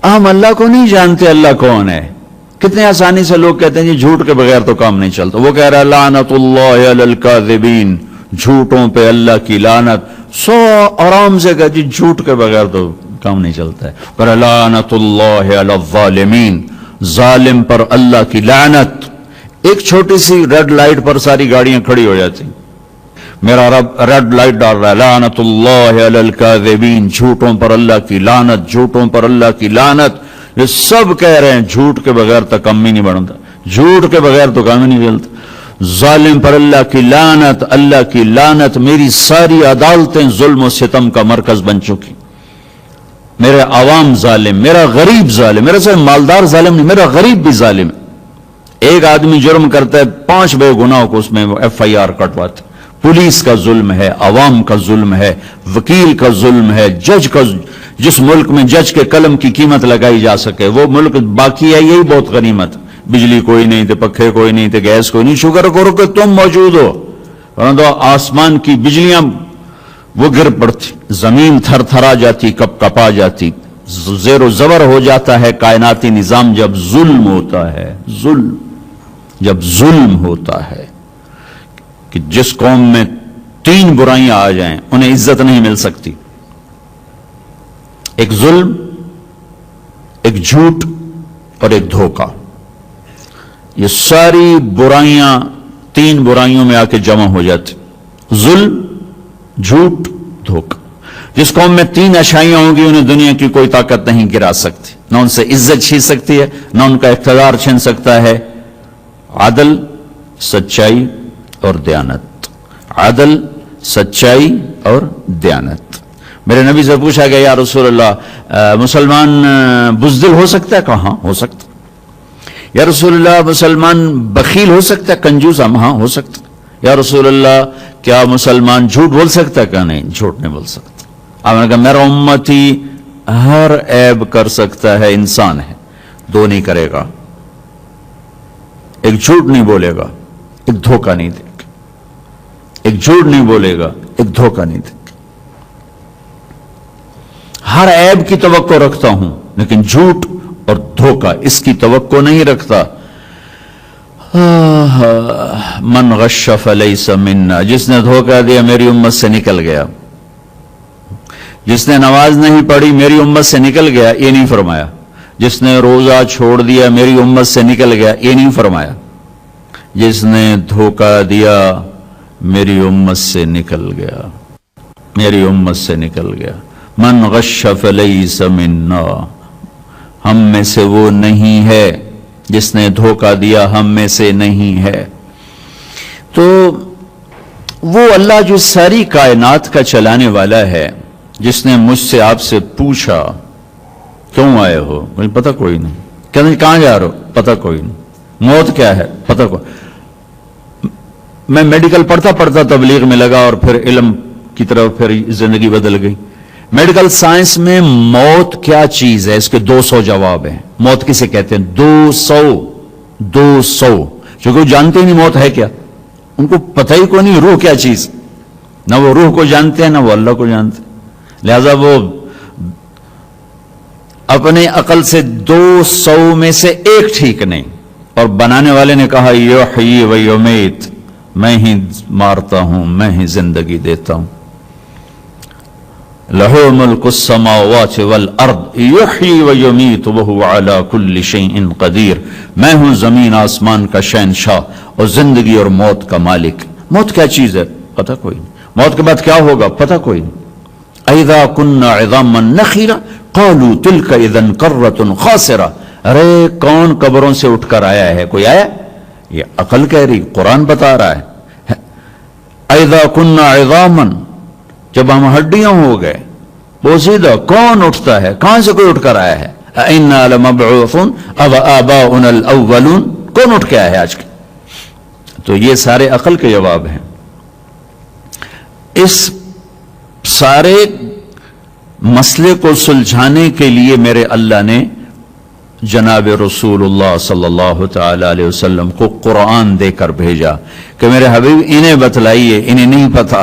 ہم اللہ کو نہیں جانتے اللہ کون ہے. کتنے آسانی سے لوگ کہتے ہیں جی جھوٹ کے بغیر تو کام نہیں چلتا. وہ کہہ رہا ہے لعنت اللہ علی الکاذبین، جھوٹوں پہ اللہ کی لعنت. سو آرام سے کہا جی جھوٹ کے بغیر تو کام نہیں چلتا ہے. پر لعنت اللہ علی الظالمین، ظالم پر اللہ کی لعنت. ایک چھوٹی سی ریڈ لائٹ پر ساری گاڑیاں کھڑی ہو جاتی. میرا رب ریڈ لائٹ ڈال رہا ہے، لعنت اللہ علی الکاذبین، جھوٹوں پر اللہ کی لعنت، جھوٹوں پر اللہ کی لعنت. یہ سب کہہ رہے ہیں جھوٹ کے بغیر تو کم ہی نہیں بنتا، جھوٹ کے بغیر تو کام ہی نہیں چلتا. ظالم پر اللہ کی لعنت، اللہ کی لعنت. میری ساری عدالتیں ظلم و ستم کا مرکز بن چکی. میرے عوام ظالم، میرا غریب ظالم، میرا صرف مالدار ظالم نہیں، میرا غریب بھی ظالم ہے. ایک آدمی جرم کرتا ہے 5 بے گناہوں کو اس میں FIR کٹواتے. پولیس کا ظلم ہے، عوام کا ظلم ہے، وکیل کا ظلم ہے، جج کا. جس ملک میں جج کے قلم کی قیمت لگائی جا سکے وہ ملک باقی ہے، یہی بہت غنیمت. بجلی کوئی نہیں تھے، پکھے کوئی نہیں تھے، گیس کوئی نہیں. شکر کرو کہ تم موجود ہو، ورنہ آسمان کی بجلیاں وہ گر پڑتی، زمین تھر تھرا جاتی، کپ کپا جاتی، زیر و زبر ہو جاتا ہے کائناتی نظام جب ظلم ہوتا ہے. ظلم جب ظلم ہوتا ہے کہ جس قوم میں 3 برائیاں آ جائیں انہیں عزت نہیں مل سکتی. ایک ظلم، ایک جھوٹ اور ایک دھوکہ. یہ ساری برائیاں 3 برائیوں میں آ کے جمع ہو جاتی. ظلم، جھوٹ، دھوکہ. جس قوم میں 3 اشیاء ہوں گی انہیں دنیا کی کوئی طاقت نہیں گرا سکتی، نہ ان سے عزت چھین سکتی ہے، نہ ان کا اقتدار چھین سکتا ہے. عدل، سچائی اور دیانت. عدل، سچائی اور دیانت. میرے نبی سے پوچھا گیا یا رسول اللہ مسلمان بزدل ہو سکتا ہے؟ کہا ہاں ہو سکتا. یا رسول اللہ مسلمان بخیل ہو سکتا ہے، کنجوس؟ ہاں ہو سکتا. یا رسول اللہ کیا مسلمان جھوٹ بول سکتا ہے؟ کہا نہیں جھوٹ نہیں بول سکتا. آپ نے کہا میرا امتی ہر عیب کر سکتا ہے، انسان ہے، 2 نہیں کرے گا. ایک جھوٹ نہیں بولے گا، ایک دھوکہ نہیں دے گا. ایک جھوٹ نہیں بولے گا، ایک دھوکہ نہیں دے گا. ہر عیب کی توقع رکھتا ہوں لیکن جھوٹ اور دھوکہ اس کی توقع نہیں رکھتا. من غش فلیس منا، جس نے دھوکہ دیا میری امت سے نکل گیا. جس نے نماز نہیں پڑھی میری امت سے نکل گیا، یہ نہیں فرمایا. جس نے روزہ چھوڑ دیا میری امت سے نکل گیا، یہ نہیں فرمایا. جس نے دھوکہ دیا میری امت سے نکل گیا، میری امت سے نکل گیا. من غش فلیس منا، ہم میں سے وہ نہیں ہے. جس نے دھوکہ دیا ہم میں سے نہیں ہے. تو وہ اللہ جو ساری کائنات کا چلانے والا ہے، جس نے مجھ سے آپ سے پوچھا کیوں آئے ہو؟ مجھے پتہ کوئی نہیں. کہتے کہاں جا رہے ہو؟ پتہ کوئی نہیں. موت کیا ہے؟ پتہ کوئی. میں میڈیکل پڑھتا تبلیغ میں لگا اور پھر علم کی طرف پھر زندگی بدل گئی. میڈیکل سائنس میں موت کیا چیز ہے اس کے 200 جواب ہیں. موت کسے کہتے ہیں؟ 200 چونکہ وہ جانتے ہی نہیں موت ہے کیا. ان کو پتہ ہی کوئی نہیں روح کیا چیز. نہ وہ روح کو جانتے ہیں نہ وہ اللہ کو جانتے ہیں. لہذا وہ اپنے عقل سے 200 میں سے ایک ٹھیک نہیں. اور بنانے والے نے کہا یحیی و یمیت، میں ہی مارتا ہوں میں ہی زندگی دیتا ہوں. لہو ملک السماوات والارض یحیی و یمیت وہو علی کل شیء قدیر. میں ہوں زمین آسمان کا شہنشاہ اور زندگی اور موت کا مالک. موت کیا چیز ہے؟ پتہ کوئی نہیں. موت کے بعد کیا ہوگا؟ پتہ کوئی نہیں. اذا كنا عظاما نخرا قالوا تلك اذا كرة خاسرة. ارے کون قبروں سے اٹھ کر آیا ہے؟ کوئی آیا؟ یہ عقل کہہ رہی، قرآن بتا رہا ہے. اذا كنا عظاما، جب ہم ہڈیاں ہو گئے. بوسیدہ کون اٹھتا ہے؟ کہاں سے کوئی اٹھ کر آیا ہے؟ انا لمبعوثون اب آباؤنا الاولون. کون اٹھ کے آیا ہے آج کے؟ تو یہ سارے عقل کے جواب ہیں. اس سارے مسئلے کو سلجھانے کے لیے میرے اللہ نے جناب رسول اللہ صلی اللہ تعالی علیہ وسلم کو قرآن دے کر بھیجا کہ میرے حبیب انہیں بتلائیے، انہیں نہیں پتا.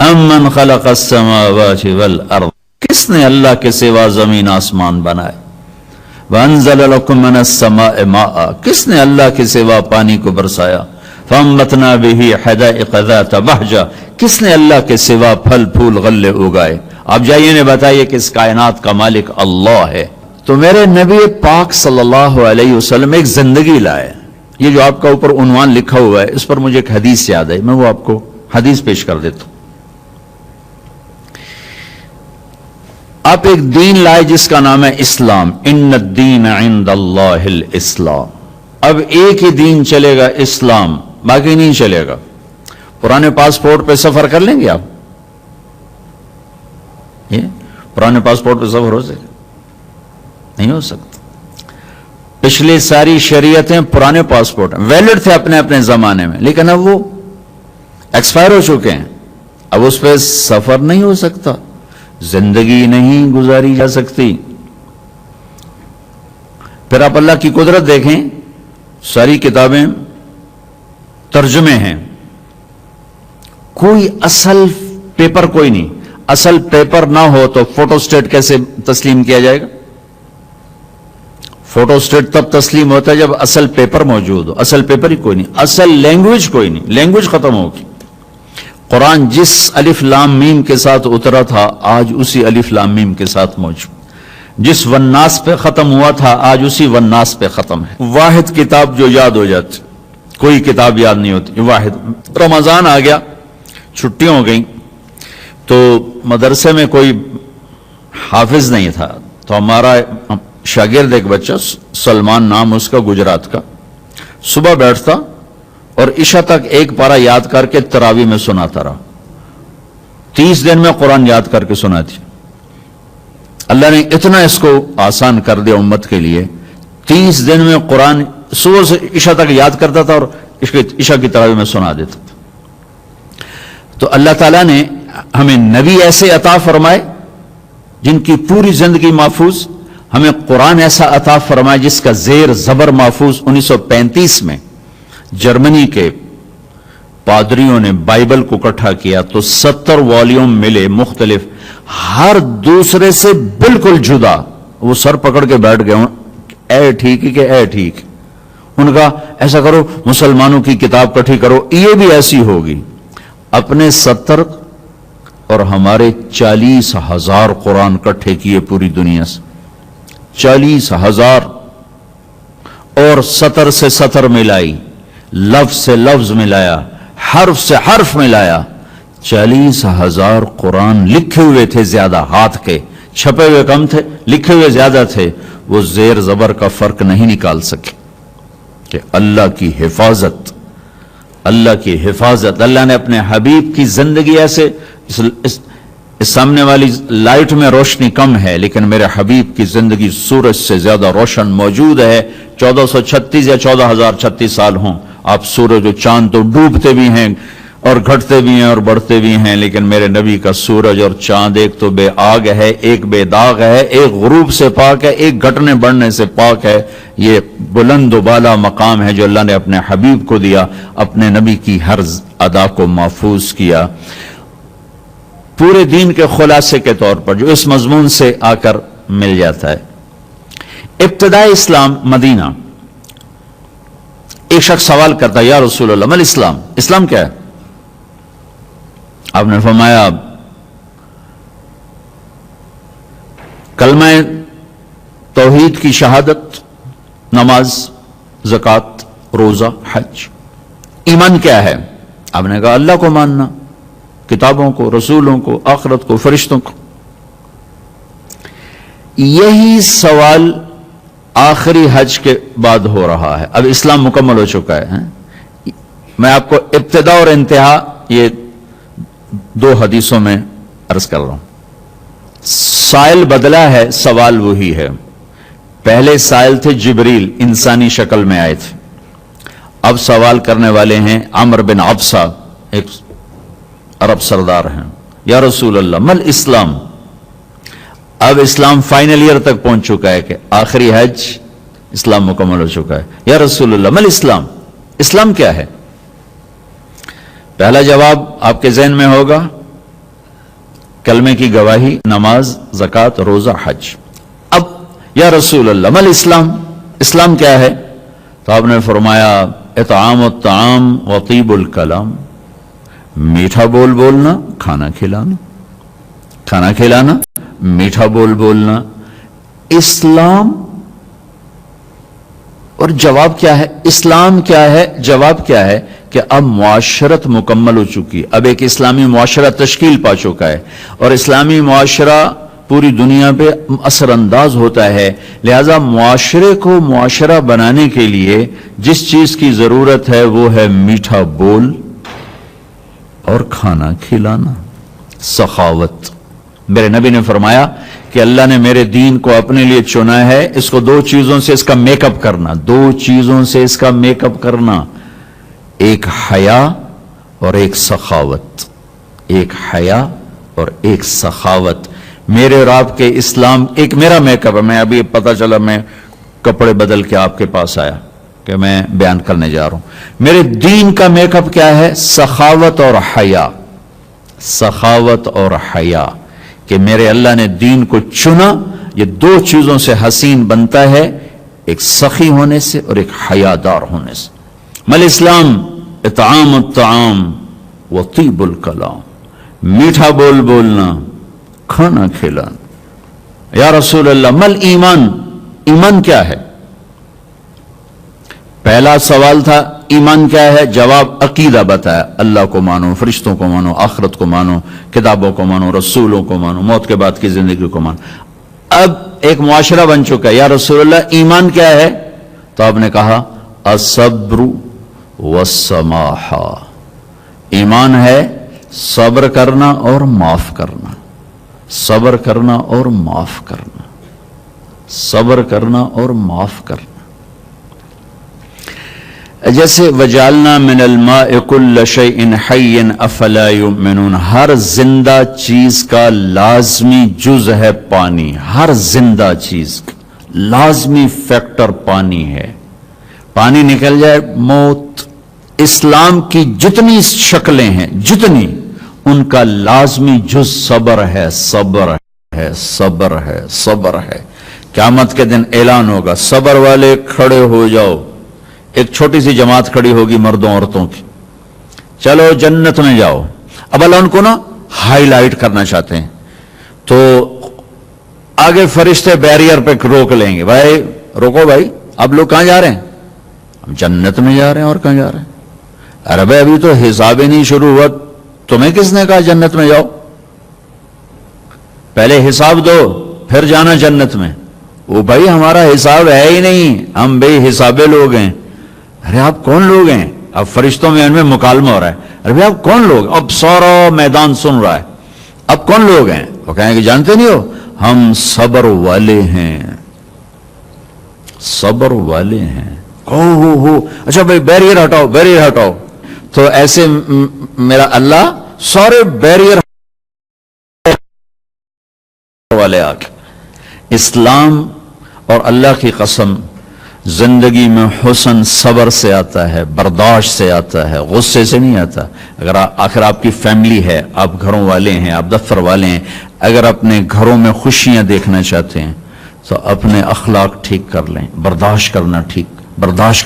امن خلق السماوات والارض، کس نے اللہ کے سوا زمین آسمان بنائے؟ وَأَنزَلَ لَكُم مِّنَ السَّمَاءِ مَاءً، کس نے اللہ کے سوا پانی کو برسایا؟ فَأَنبَتْنَا بِهِ حَدَائِقَ ذَاتَ بَهْجَةٍ، کس نے اللہ کے سوا پھل پھول غلے اگائے؟ آپ جائیے نے بتائیے کہ اس کائنات کا مالک اللہ ہے۔ تو میرے نبی پاک صلی اللہ علیہ وسلم ایک زندگی لائے۔ یہ جو آپ کا اوپر عنوان لکھا ہوا ہے، اس پر مجھے ایک حدیث یاد ہے، میں وہ آپ کو حدیث پیش کر دیتا ہوں۔ آپ ایک دین لائے جس کا نام ہے اسلام، ان الدین عند اللہ الاسلام۔ اب ایک ہی دین چلے گا، اسلام، باقی نہیں چلے گا۔ پرانے پاسپورٹ پہ سفر کر لیں گے آپ؟ یہ پرانے پاسپورٹ پہ سفر ہو سکے؟ نہیں ہو سکتا۔ پچھلی ساری شریعتیں پرانے پاسپورٹ ہیں، ویلڈ تھے اپنے اپنے زمانے میں، لیکن اب وہ ایکسپائر ہو چکے ہیں، اب اس پہ سفر نہیں ہو سکتا، زندگی نہیں گزاری جا سکتی۔ پھر آپ اللہ کی قدرت دیکھیں، ساری کتابیں ترجمے ہیں، کوئی اصل پیپر کوئی نہیں۔ اصل پیپر نہ ہو تو فوٹو سٹیٹ کیسے تسلیم کیا جائے گا؟ فوٹو سٹیٹ تب تسلیم ہوتا ہے جب اصل پیپر موجود ہو، اصل پیپر ہی کوئی نہیں، اصل لینگویج کوئی نہیں، لینگویج ختم ہوگی۔ قرآن جس الف لام میم کے ساتھ اترا تھا آج اسی الف لام میم کے ساتھ موجود، جس والناس پہ ختم ہوا تھا آج اسی والناس پہ ختم ہے۔ واحد کتاب جو یاد ہو جاتی، کوئی کتاب یاد نہیں ہوتی، واحد۔ رمضان آ گیا، چھٹیاں ہو گئیں، تو مدرسے میں کوئی حافظ نہیں تھا، تو ہمارا شاگرد ایک بچہ سلمان نام اس کا، گجرات کا، صبح بیٹھتا اور عشاء تک ایک پارہ یاد کر کے تراویح میں سناتا رہا۔ 30 دن میں قرآن یاد کر کے سناتی۔ اللہ نے اتنا اس کو آسان کر دیا امت کے لیے، 30 دن میں قرآن صبح سے عشاء تک یاد کرتا تھا اور عشاء کی تراویح میں سنا دیتا تھا۔ تو اللہ تعالیٰ نے ہمیں نبی ایسے عطا فرمائے جن کی پوری زندگی محفوظ، ہمیں قرآن ایسا عطا فرمائے جس کا زیر زبر محفوظ۔ 1935 میں جرمنی کے پادریوں نے بائبل کو اکٹھا کیا تو 70 والیوم ملے مختلف، ہر دوسرے سے بالکل جدا۔ وہ سر پکڑ کے بیٹھ گئے، اے ٹھیک ہے کہ اے ٹھیک۔ ان کا ایسا کرو، مسلمانوں کی کتاب اکٹھی کرو، یہ بھی ایسی ہوگی۔ اپنے 70 اور ہمارے 40,000 قرآن اکٹھے کیے پوری دنیا سے، 40,000، اور سطر سے سطر ملائی، لفظ سے لفظ ملایا، حرف سے حرف ملایا۔ 40,000 قرآن لکھے ہوئے تھے زیادہ، ہاتھ کے چھپے ہوئے کم تھے، لکھے ہوئے زیادہ تھے۔ وہ زیر زبر کا فرق نہیں نکال سکے کہ اللہ کی حفاظت، اللہ کی حفاظت۔ اللہ نے اپنے حبیب کی زندگی ایسے، اس سامنے والی لائٹ میں روشنی کم ہے لیکن میرے حبیب کی زندگی سورج سے زیادہ روشن موجود ہے۔ 1436 یا 14,036 سال ہوں، آپ سورج و چاند تو ڈوبتے بھی ہیں اور گھٹتے بھی ہیں اور بڑھتے بھی ہیں، لیکن میرے نبی کا سورج اور چاند ایک تو بے آگ ہے، ایک بے داغ ہے، ایک غروب سے پاک ہے، ایک گھٹنے بڑھنے سے پاک ہے۔ یہ بلند و بالا مقام ہے جو اللہ نے اپنے حبیب کو دیا، اپنے نبی کی ہر ادا کو محفوظ کیا۔ پورے دین کے خلاصے کے طور پر جو اس مضمون سے آ کر مل جاتا ہے، ابتدائی اسلام مدینہ۔ ایک شخص سوال کرتا ہے، یا رسول اللہ مل اسلام، اسلام کیا ہے؟ آپ نے فرمایا کلمہ توحید کی شہادت، نماز، زکوٰۃ، روزہ، حج۔ ایمان کیا ہے؟ آپ نے کہا اللہ کو ماننا، کتابوں کو، رسولوں کو، آخرت کو، فرشتوں کو۔ یہی سوال آخری حج کے بعد ہو رہا ہے، اب اسلام مکمل ہو چکا ہے۔ میں آپ کو ابتدا اور انتہا یہ 2 حدیثوں میں عرض کر رہا ہوں۔ سائل بدلا ہے، سوال وہی ہے۔ پہلے سائل تھے جبریل، انسانی شکل میں آئے تھے، اب سوال کرنے والے ہیں عمر بن عبسہ، ایک عرب سردار ہیں۔ یا رسول اللہ مل اسلام، اب اسلام فائنل ایئر تک پہنچ چکا ہے کہ آخری حج اسلام مکمل ہو چکا ہے۔ یا رسول اللہ مل اسلام، اسلام کیا ہے؟ پہلا جواب آپ کے ذہن میں ہوگا کلمے کی گواہی، نماز، زکوٰۃ، روزہ، حج۔ اب یا رسول اللہ مل اسلام، اسلام کیا ہے؟ تو آپ نے فرمایا اطعام الطعام و طیب الکلام، میٹھا بول بولنا، کھانا کھلانا، کھانا کھلانا، میٹھا بول بولنا، اسلام۔ اور جواب کیا ہے؟ اسلام کیا ہے؟ جواب کیا ہے کہ اب معاشرت مکمل ہو چکی، اب ایک اسلامی معاشرہ تشکیل پا چکا ہے، اور اسلامی معاشرہ پوری دنیا پہ اثر انداز ہوتا ہے۔ لہذا معاشرے کو معاشرہ بنانے کے لیے جس چیز کی ضرورت ہے وہ ہے میٹھا بول اور کھانا کھلانا، سخاوت۔ میرے نبی نے فرمایا کہ اللہ نے میرے دین کو اپنے لیے چنا ہے، اس کو دو چیزوں سے اس کا میک اپ کرنا، دو چیزوں سے اس کا میک اپ کرنا، ایک حیا اور ایک سخاوت، ایک حیا اور ایک سخاوت۔ میرے اور آپ کے اسلام ایک میرا میک اپ ہے، میں ابھی پتہ چلا میں کپڑے بدل کے آپ کے پاس آیا کہ میں بیان کرنے جا رہا ہوں۔ میرے دین کا میک اپ کیا ہے؟ سخاوت اور حیا، سخاوت اور حیا، کہ میرے اللہ نے دین کو چنا، یہ دو چیزوں سے حسین بنتا ہے، ایک سخی ہونے سے اور ایک حیادار ہونے سے۔ مل اسلام اطعام الطعام و طیب الکلام، میٹھا بول بولنا، کھانا کھلانا۔ یا رسول اللہ مل ایمان، ایمان کیا ہے؟ پہلا سوال تھا ایمان کیا ہے؟ جواب عقیدہ بتایا، اللہ کو مانو، فرشتوں کو مانو، آخرت کو مانو، کتابوں کو مانو، رسولوں کو مانو، موت کے بعد کی زندگی کو مانو۔ اب ایک معاشرہ بن چکا ہے، یا رسول اللہ ایمان کیا ہے؟ تو آپ نے کہا الصبر والسماحہ، ایمان ہے صبر کرنا اور معاف کرنا، صبر کرنا اور معاف کرنا، صبر کرنا اور معاف کرنا۔ جیسے وجعلنا من الماء كل شيء حي افلا يؤمنون، ہر زندہ چیز کا لازمی جز ہے پانی، ہر زندہ چیز کا لازمی فیکٹر پانی ہے، پانی نکل جائے موت۔ اسلام کی جتنی شکلیں ہیں، جتنی، ان کا لازمی جز صبر ہے، صبر ہے، صبر ہے، صبر ہے۔ قیامت کے دن اعلان ہوگا صبر والے کھڑے ہو جاؤ، ایک چھوٹی سی جماعت کھڑی ہوگی مردوں عورتوں کی، چلو جنت میں جاؤ۔ اب اللہ ان کو نا ہائی لائٹ کرنا چاہتے ہیں، تو آگے فرشتے بیریئر پہ روک لیں گے، بھائی روکو بھائی، اب لوگ کہاں جا رہے ہیں؟ ہم جنت میں جا رہے ہیں، اور کہاں جا رہے ہیں؟ ارے بھائی ابھی تو حساب ہی نہیں شروع ہوا، تمہیں کس نے کہا جنت میں جاؤ؟ پہلے حساب دو پھر جانا جنت میں۔ وہ بھائی ہمارا حساب ہے ہی نہیں، ہم بے حسابے لوگ ہیں۔ ارے آپ کون لوگ ہیں؟ اب فرشتوں میں ان میں مکالمہ ہو رہا ہے، ارے بھائی آپ کون لوگ؟ اب سارا میدان سن رہا ہے، اب کون لوگ ہیں؟ وہ کہیں کہ جانتے نہیں ہو، ہم صبر والے ہیں، صبر والے ہیں۔ ہو اچھا بھائی بیریئر ہٹاؤ، بیریئر ہٹاؤ۔ تو ایسے میرا اللہ سارے بیریئر والے آ کے، اسلام اور اللہ کی قسم زندگی میں حسن صبر سے آتا ہے، برداشت سے آتا ہے، غصے سے نہیں آتا۔ اگر آخر آپ کی فیملی ہے، آپ گھروں والے ہیں، آپ دفتر والے ہیں، اگر اپنے گھروں میں خوشیاں دیکھنا چاہتے ہیں تو اپنے اخلاق ٹھیک کر لیں، برداشت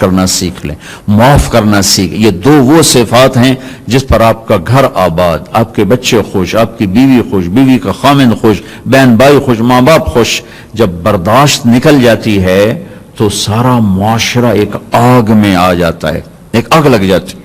کرنا سیکھ لیں، معاف کرنا سیکھ۔ یہ دو وہ صفات ہیں جس پر آپ کا گھر آباد، آپ کے بچے خوش، آپ کی بیوی خوش، بیوی کا خامند خوش، بہن بھائی خوش، ماں باپ خوش۔ جب برداشت نکل جاتی ہے تو سارا معاشرہ ایک آگ میں آ جاتا ہے، ایک آگ لگ جاتی۔